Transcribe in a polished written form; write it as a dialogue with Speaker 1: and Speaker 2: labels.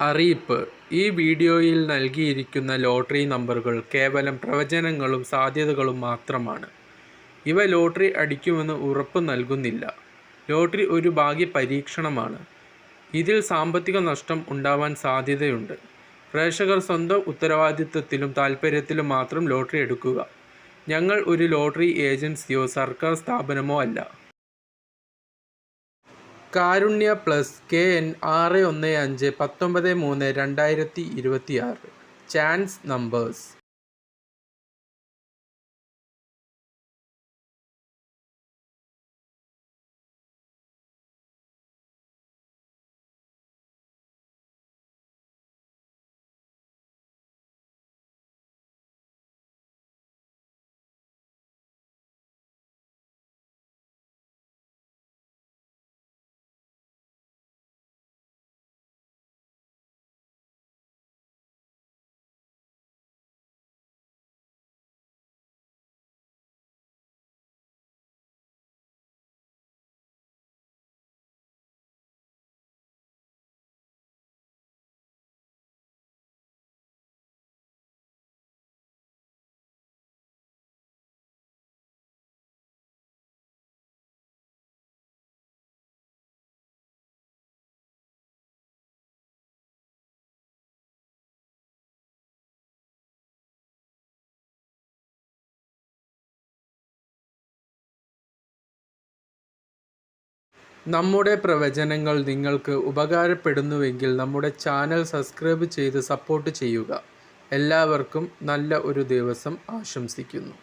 Speaker 1: അറിയിപ്പ്: ഈ വീഡിയോയിൽ നൽകിയിരിക്കുന്ന ലോട്ടറി നമ്പറുകൾ കേവലം പ്രവചനങ്ങളും സാധ്യതകളും മാത്രമാണ്. ഇവ ലോട്ടറി അടിക്കുമെന്ന് ഉറപ്പു നൽകുന്നില്ല. ലോട്ടറി ഒരു ഭാഗ്യപരീക്ഷണമാണ്. ഇതിൽ സാമ്പത്തിക നഷ്ടം ഉണ്ടാവാൻ സാധ്യതയുണ്ട്. പ്രേക്ഷകർ സ്വന്തം ഉത്തരവാദിത്തത്തിലും താൽപര്യത്തിലും മാത്രം ലോട്ടറി എടുക്കുക. ഞങ്ങൾ ഒരു ലോട്ടറി ഏജൻസിയോ സർക്കാർ സ്ഥാപനമോ അല്ല. കാരുണ്യ പ്ലസ് KN 615-19-2026 ചാൻസ് നമ്പേഴ്സ്. നമ്മുടെ പ്രവചനങ്ങൾ നിങ്ങൾക്ക് ഉപകാരപ്പെടുന്നുവെങ്കിൽ നമ്മുടെ ചാനൽ സബ്സ്ക്രൈബ് ചെയ്ത് സപ്പോർട്ട് ചെയ്യുക. എല്ലാവർക്കും നല്ല ഒരു ദിവസം ആശംസിക്കുന്നു.